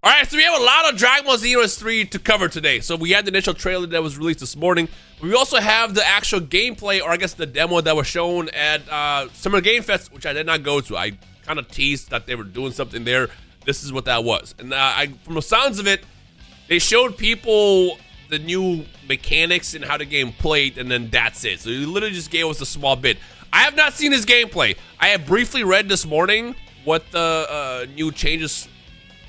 All right, so we have a lot of Dragon Ball Xenoverse 3 to cover today. So we had the initial trailer that was released this morning. We also have the actual gameplay, or I guess the demo that was shown at Summer Game Fest, which I did not go to. I kind of teased that they were doing something there. This is what that was. And from the sounds of it, they showed people the new mechanics and how the game played, and then that's it. So they literally just gave us a small bit. I have not seen this gameplay. I have briefly read this morning what the new changes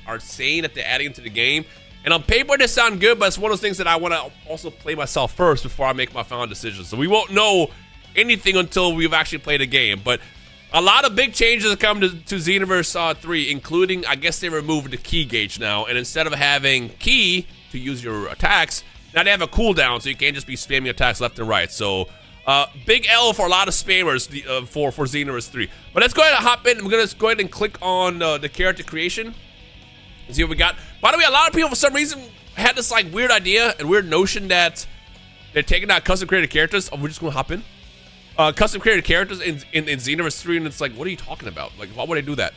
are saying that they're adding into the game, and on paper they sound good, but it's one of those things that I want to also play myself first before I make my final decision. So we won't know anything until we've actually played a game. But a lot of big changes have come to Xenoverse 3, including, I guess they removed the key gauge now, and instead of having key to use your attacks, now they have a cooldown, so you can't just be spamming attacks left and right. So big L for a lot of spammers for Xenoverse 3. But let's go ahead and hop in. We're going to go ahead and click on the character creation. See what we got. By the way, a lot of people for some reason had this like weird idea and weird notion that they're taking out custom created characters. Oh, we're just gonna hop in. Custom created characters in Xenoverse 3, and it's like, what are you talking about? Like, why would they do that?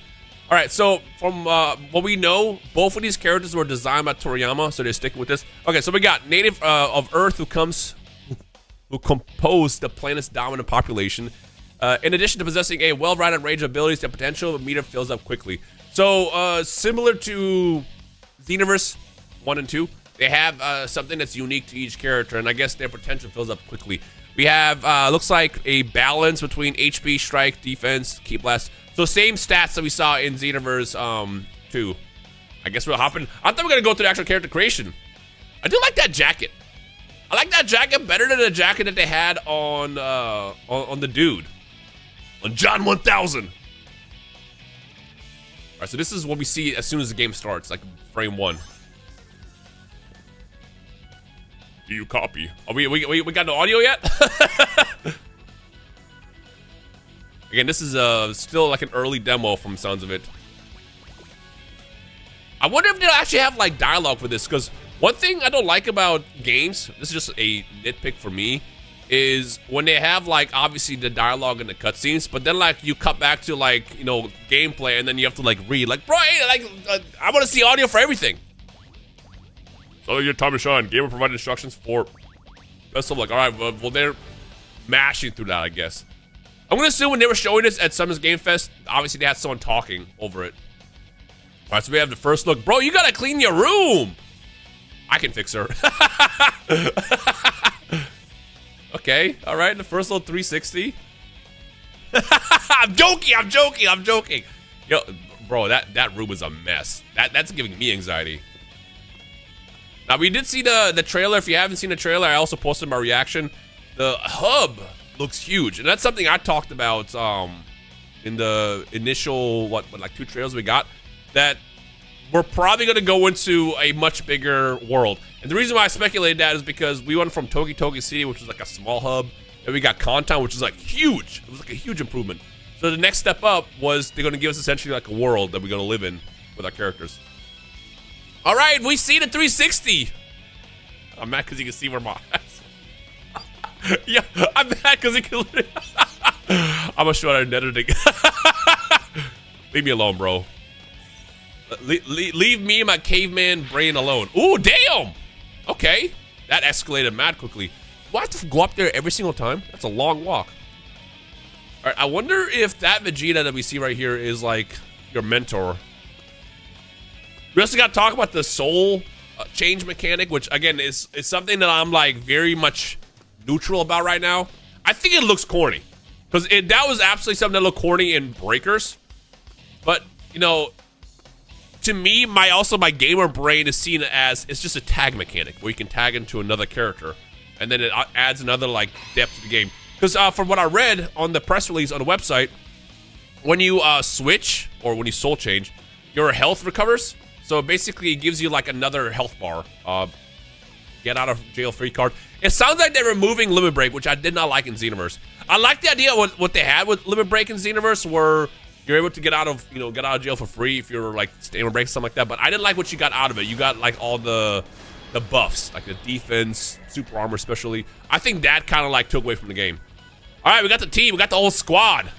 All right, so from what we know, both of these characters were designed by Toriyama, so they're sticking with this. Okay, so we got native of Earth who composed the planet's dominant population. In addition to possessing a well-rounded range of abilities, their potential meter fills up quickly. So, similar to Xenoverse 1 and 2, they have something that's unique to each character, and I guess their potential fills up quickly. We have, looks like a balance between HP, strike, defense, ki blast. So same stats that we saw in Xenoverse 2. I guess we'll hop in. I thought we were going to go through the actual character creation. I do like that jacket. I like that jacket better than the jacket that they had on the dude. On John 1000. All right, so this is what we see as soon as the game starts, like frame 1. Do you copy? Oh, we got no audio yet? Again, this is still like an early demo from the sounds of it. I wonder if they'll actually have like dialogue for this, because one thing I don't like about games, this is just a nitpick for me, is when they have like obviously the dialogue and the cutscenes, but then like you cut back to like, you know, gameplay, and then you have to like read like, bro, hey, like I want to see audio for everything. So your time to shine. Gamer provided instructions for best of luck. All right, well they're mashing through that, I guess. I'm gonna assume when they were showing this at Summer's Game Fest, obviously they had someone talking over it. All right, so we have the first look. Bro, you gotta clean your room. I can fix her. Okay, all right, the first little 360. I'm joking. Yo, bro, that room is a mess. That's giving me anxiety. Now, we did see the trailer. If you haven't seen the trailer, I also posted my reaction. The hub looks huge, and that's something I talked about in the initial, like 2 trailers we got, that we're probably going to go into a much bigger world. And the reason why I speculated that is because we went from Toki Toki City, which was like a small hub, and we got Contown, which is like huge. It was like a huge improvement. So the next step up was they're going to give us essentially like a world that we're going to live in with our characters. All right, we see the 360. I'm mad because you can see where my eyes. Yeah, I'm mad because you can literally... I'm going to show that in editing. Leave me alone, bro. Leave me and my caveman brain alone. Ooh, damn! Okay, that escalated mad quickly. Do I have to go up there every single time? That's a long walk. All right, I wonder if that Vegeta that we see right here is like your mentor. We also got to talk about the soul change mechanic, which again is something that I'm like very much neutral about right now. I think it looks corny, because that was absolutely something that looked corny in Breakers. But you know, to me, my gamer brain is seen as it's just a tag mechanic where you can tag into another character, and then it adds another like depth to the game. Because from what I read on the press release on the website, when you switch or when you soul change, your health recovers. So basically, it gives you like another health bar. Get out of jail free card. It sounds like they're removing Limit Break, which I did not like in Xenoverse. I like the idea of what they had with Limit Break in Xenoverse, where you're able to get out of jail for free if you're like stamina break, something like that. But I didn't like what you got out of it. You got like all the buffs, like the defense, super armor, especially. I think that kind of like took away from the game. All right, we got the team. We got the whole squad.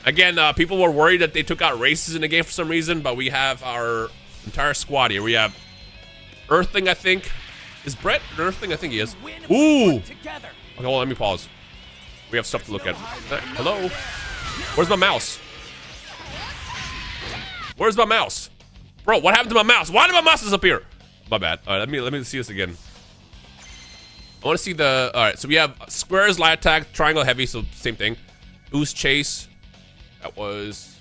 Again, people were worried that they took out races in the game for some reason, but we have our entire squad here. We have Earthling, I think. Is Brett an Earthling? I think he is. Ooh. Okay, well, let me pause. We have stuff to look at. Hello? Where's my mouse? Where's my mouse? Bro, what happened to my mouse? Why did my mouse disappear? My bad. All right, let me see this again. I want to see the... All right, so we have squares, light attack, triangle, heavy, so same thing. Boost, chase. That was...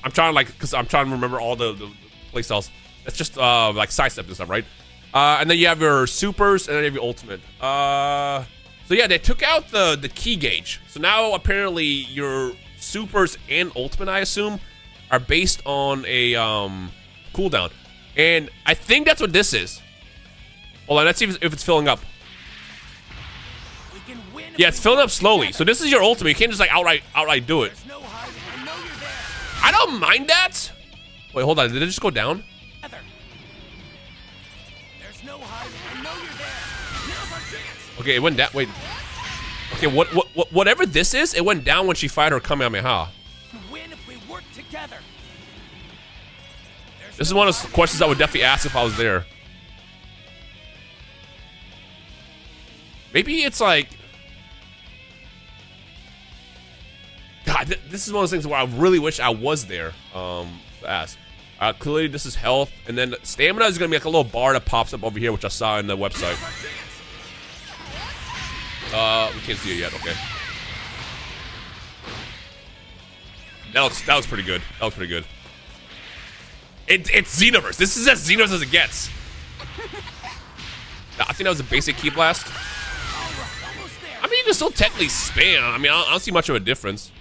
I'm trying to remember all the playstyles. That's just like sidestep and stuff, right? And then you have your supers, and then you have your ultimate. So yeah, they took out the key gauge. So now apparently your supers and ultimate, I assume, are based on a cooldown. And I think that's what this is. Hold on, let's see if it's filling up. Yeah, it's filling up slowly. So this is your ultimate. You can't just like outright do it. I don't mind that. Wait, hold on. Did it just go down? Okay, it went down. Wait. Okay, whatever this is, it went down when she fired her Kamehameha. This is one of those questions I would definitely ask if I was there. Maybe it's like... God, this is one of those things where I really wish I was there to ask. Clearly, this is health. And then stamina is going to be like a little bar that pops up over here, which I saw in the website. We can't see it yet. Okay. That was pretty good. That was pretty good. It's Xenoverse. This is as Xenoverse as it gets. I think that was a basic key blast. I mean, you can still technically spam. I mean, I don't see much of a difference.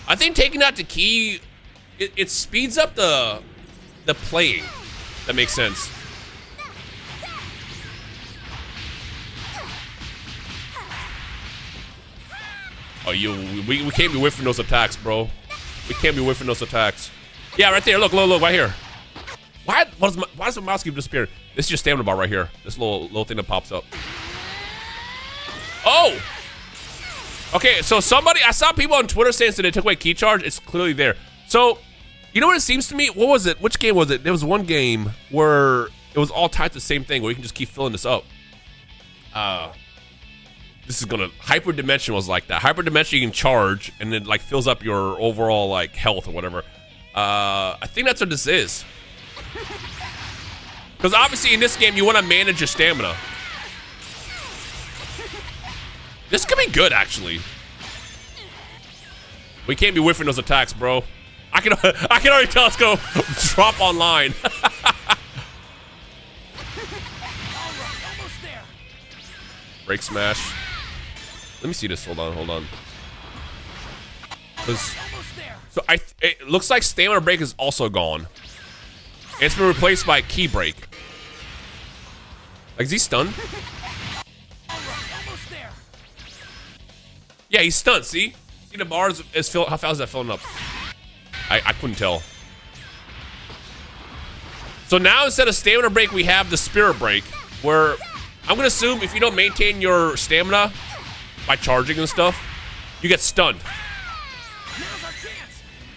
I think taking out the key, it speeds up the playing. That makes sense. Oh, we can't be whiffing those attacks, bro. We can't be whiffing those attacks. Yeah, right there. Look, right here. Why does my mouse keep disappearing? This is your stamina bar right here. This little thing that pops up. Oh! Okay, so I saw people on Twitter saying that they took away key charge. It's clearly there. So, you know what it seems to me? What was it? Which game was it? There was one game where it was all tied to the same thing, where you can just keep filling this up. This is gonna... Hyperdimension was like that. Hyperdimension, you can charge, and it like fills up your overall like health or whatever. I think that's what this is. Because obviously in this game, you want to manage your stamina. This could be good, actually. We can't be whiffing those attacks, bro. I can already tell it's gonna drop online. Break smash. Let me see this. Hold on. So it looks like stamina break is also gone. It's been replaced by key break. Like, is he stunned? Yeah, he's stunned. See the bars is fill. How fast is that filling up? I couldn't tell. So now instead of stamina break, we have the spirit break, where I'm gonna assume if you don't maintain your stamina by charging and stuff, you get stunned.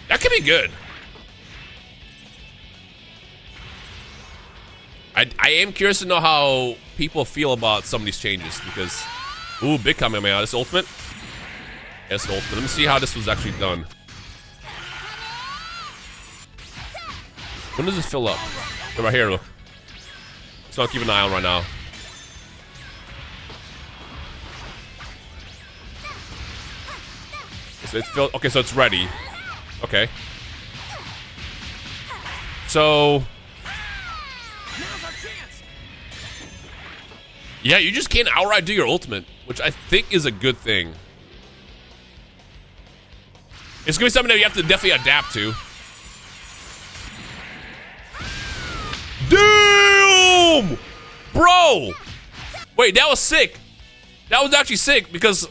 That could be good. I am curious to know how people feel about some of these changes, because... Ooh, big Kamehameha. This ultimate? Yes, the ultimate. Let me see how this was actually done. When does this fill up? Go right here, look. So I'll keep an eye on right now. So it's filled. Okay, so it's ready. Okay. So... Yeah, you just can't outright do your ultimate, which I think is a good thing. It's gonna be something that you have to definitely adapt to. Damn! Bro! Wait, that was sick. That was actually sick, because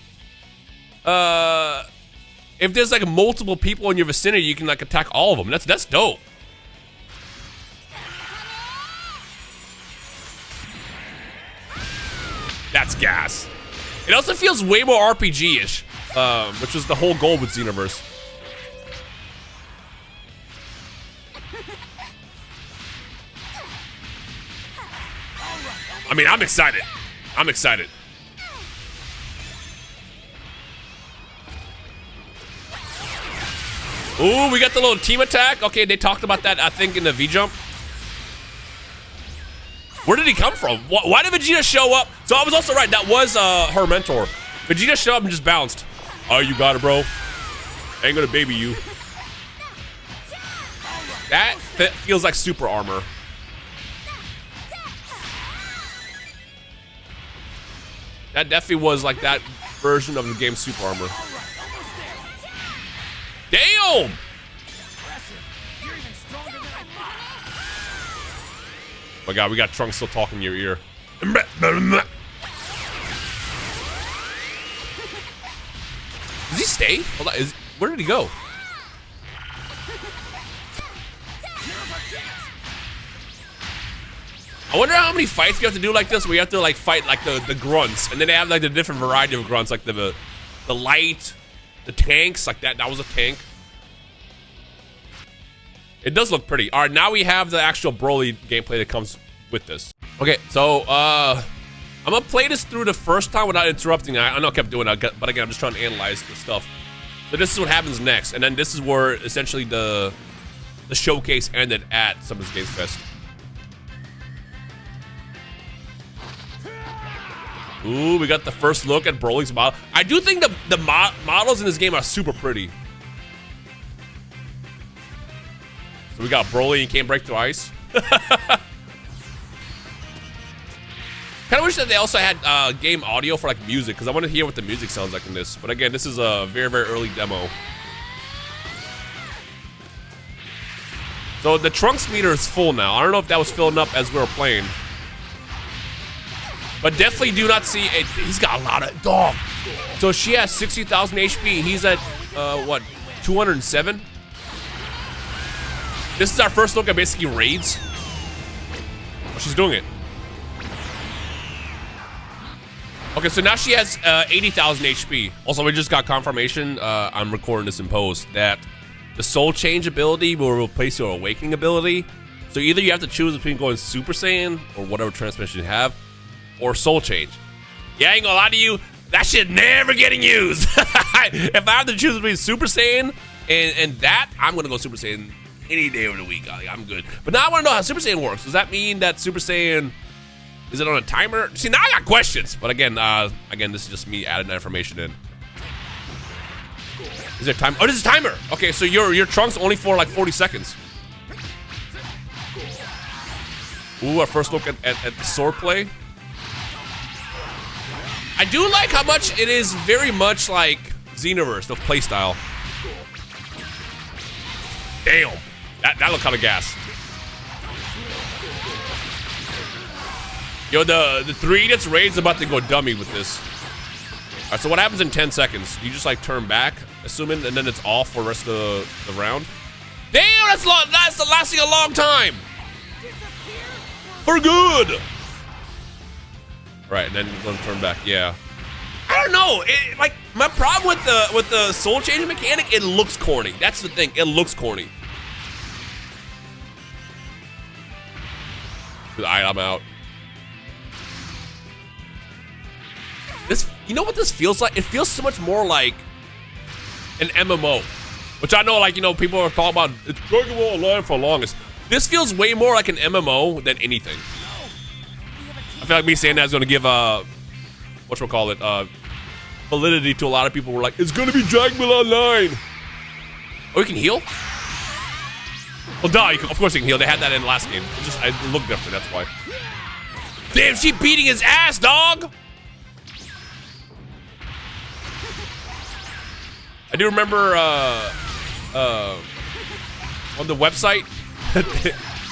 if there's like multiple people in your vicinity, you can like attack all of them. That's dope. That's gas. It also feels way more RPG-ish, which was the whole goal with Xenoverse. I mean, I'm excited. I'm excited. Ooh, we got the little team attack. Okay, they talked about that, I think, in the V-Jump. Where did he come from? Why did Vegeta show up? So I was also right. That was her mentor. Vegeta showed up and just bounced. Oh, you got it, bro. Ain't gonna baby you. That feels like super armor. That definitely was like that version of the game super armor. Damn! Oh my god, we got Trunks still talking in your ear. Does he stay? Hold on, where did he go? I wonder how many fights you have to do like this, where you have to like fight like the grunts, and then they have like the different variety of grunts, like the light, the tanks, like that. That was a tank. It does look pretty. All right, now we have the actual Broly gameplay that comes with this. Okay, so I'm gonna play this through the first time without interrupting. I know I kept doing that, but again, I'm just trying to analyze the stuff. So this is what happens next, and then this is where essentially the showcase ended at Summer's Games Fest. Ooh, we got the first look at Broly's model. I do think the models in this game are super pretty. So we got Broly and can't break through ice. Kind of wish that they also had game audio for like music, because I want to hear what the music sounds like in this. But again, this is a very, very early demo. So the Trunks meter is full now. I don't know if that was filling up as we were playing. But definitely do not see it. He's got a lot of dog. So she has 60,000 HP. He's at what, 207? This is our first look at basically raids. Oh, she's doing it. Okay, so now she has 80,000 HP. Also, we just got confirmation. I'm recording this in post that the Soul Change ability will replace your Awakening ability. So either you have to choose between going Super Saiyan or whatever transmission you have, or Soul Change. Yeah, I ain't gonna lie to you, that shit never getting used. If I have to choose between Super Saiyan and that, I'm gonna go Super Saiyan any day of the week. I'm good. But now I wanna know how Super Saiyan works. Does that mean that Super Saiyan, is it on a timer? See, now I got questions. But again, this is just me adding that information in. Is there a time? Oh, this is a timer. Okay, so your Trunks only for like 40 seconds. Ooh, our first look at the sword play. I do like how much it is very much like Xenoverse, the playstyle. Damn, that looked kind of gas. Yo, the 3 that's raid's about to go dummy with this. All right, so what happens in 10 seconds? You just like turn back, assuming, and then it's off for the rest of the round. Damn, that's lasting a long time. For good. Right, and then you're gonna turn back. Yeah, I don't know. Like my problem with the soul changing mechanic, it looks corny. That's the thing. It looks corny. Alright, I'm out. This, you know what this feels like? It feels so much more like an MMO, which I know, like, you know, people are talking about. It's Dragon Ball Online for longest. This feels way more like an MMO than anything. I feel like me saying that is going to give validity to a lot of people who are like, it's going to be Dragon Ball Online. Oh, you can heal? Well, duh, of course you can heal. They had that in the last game. It looked different, that's why. Damn, she beating his ass, dog! I do remember on the website,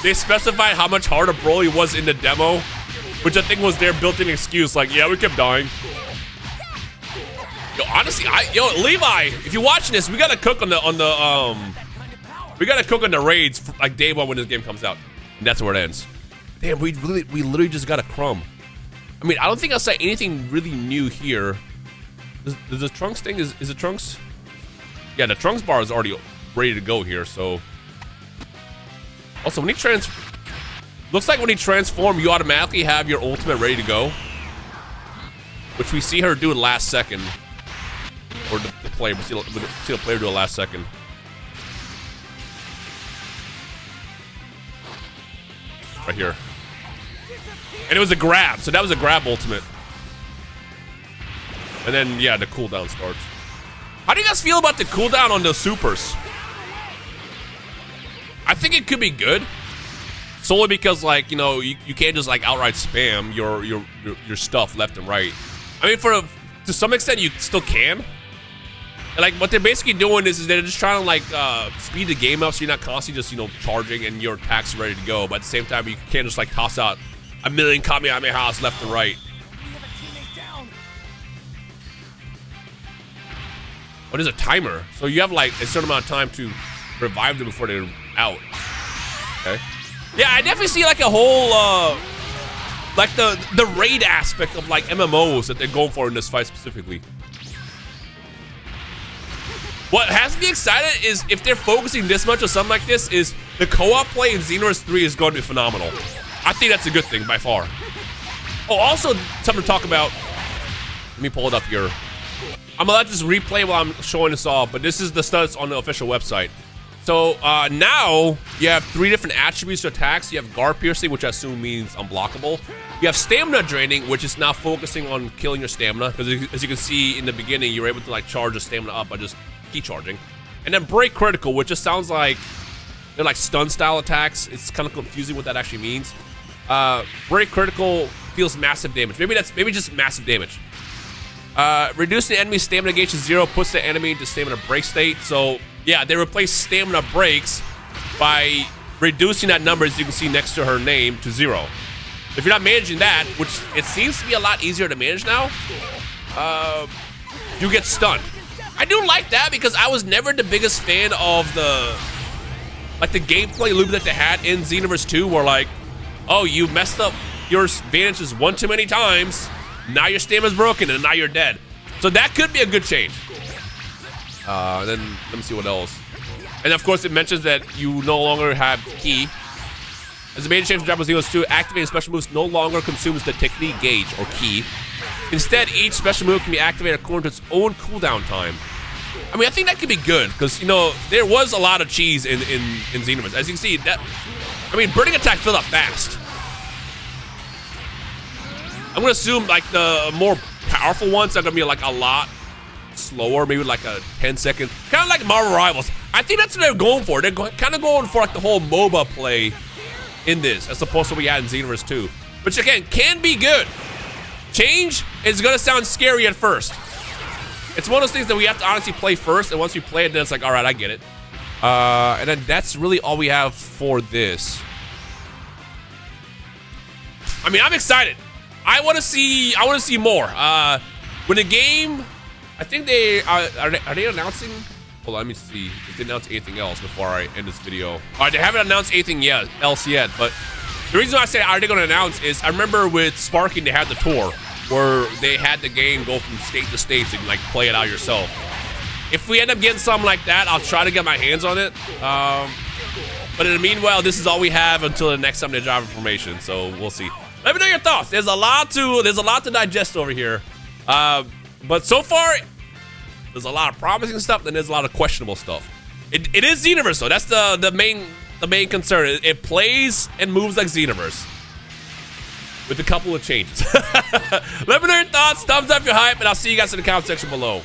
they specified how much harder Broly was in the demo, which I think was their built-in excuse. Like, yeah, we kept dying. Yo, honestly, Levi, if you're watching this, we gotta cook on the raids for, like, day one when this game comes out, and that's where it ends. Damn, we literally just got a crumb. I mean, I don't think I'll say anything really new here. Does the Trunks thing is it Trunks? Yeah, the Trunks bar is already ready to go here. So, also when he Looks like when you transform, you automatically have your ultimate ready to go, which we see her do it last second, or the player. We see the player do it last second. Right here, and it was a grab. So that was a grab ultimate, and then yeah, the cooldown starts. How do you guys feel about the cooldown on the supers? I think it could be good, solely because like, you know, you can't just like outright spam your stuff left and right. I mean, to some extent you still can. And like what they're basically doing is they're just trying to like speed the game up so you're not constantly just, you know, charging and your attack's ready to go. But at the same time, you can't just like toss out a million Kamehamehas left and right. Oh, there's a timer, so you have like a certain amount of time to revive them before they're out. Okay. Yeah, I definitely see like a whole like the raid aspect of like MMOs that they're going for in this fight specifically. What has me excited is if they're focusing this much on something like this, is the co-op play in Xenoverse 3 is going to be phenomenal. I think that's a good thing by far. Oh, also something to talk about. Let me pull it up here. I'm gonna let this replay while I'm showing this off, but this is the stats on the official website. So now you have 3 different attributes to attacks. You have guard piercing, which I assume means unblockable. You have stamina draining, which is now focusing on killing your stamina, because as you can see in the beginning, you were able to like charge your stamina up by just key charging. And then break critical, which just sounds like they're like stun style attacks. It's kind of confusing what that actually means. Break critical deals massive damage. Maybe just massive damage. Reducing the enemy's stamina gauge to 0 puts the enemy into stamina break state. So yeah, they replace stamina breaks by reducing that number, as you can see next to her name, to 0. If you're not managing that, which it seems to be a lot easier to manage now, you get stunned. I do like that because I was never the biggest fan of the gameplay loop that they had in Xenoverse 2, where like, oh, you messed up your advantages one too many times. Now your stamina's broken and now you're dead. So that could be a good change. Then let me see what else. And of course it mentions that you no longer have key. As a major change from Dragon Ball Xenoverse 2, activating special moves no longer consumes the technique gauge or key. Instead, each special move can be activated according to its own cooldown time. I mean, I think that could be good because, you know, there was a lot of cheese in Xenoverse. As you can see, burning attack filled up fast. I'm gonna assume like the more powerful ones are gonna be like a lot slower, maybe like a 10-second, kind of like Marvel Rivals. I think that's what they're going for. They're kind of going for like the whole MOBA play in this, as opposed to what we had in Xenoverse 2, which again can be good. Change is gonna sound scary at first. It's one of those things that we have to honestly play first, and once we play it, then it's like, all right, I get it. And then that's really all we have for this. I mean, I'm excited. I want to see more. When the game, I think they are they announcing? Hold on, let me see if they announce anything else before I end this video. All right, they haven't announced anything else yet. But the reason why I say are they going to announce is I remember with Sparking they had the tour where they had the game go from state to state so you can like play it out yourself. If we end up getting something like that, I'll try to get my hands on it. But in the meanwhile, this is all we have until the next time they drop information. So we'll see. Let me know your thoughts. There's a lot to digest over here. But so far, there's a lot of promising stuff, and there's a lot of questionable stuff. It is Xenoverse though. That's the main concern. It plays and moves like Xenoverse, with a couple of changes. Let me know your thoughts. Thumbs up if you're hype, and I'll see you guys in the comment section below.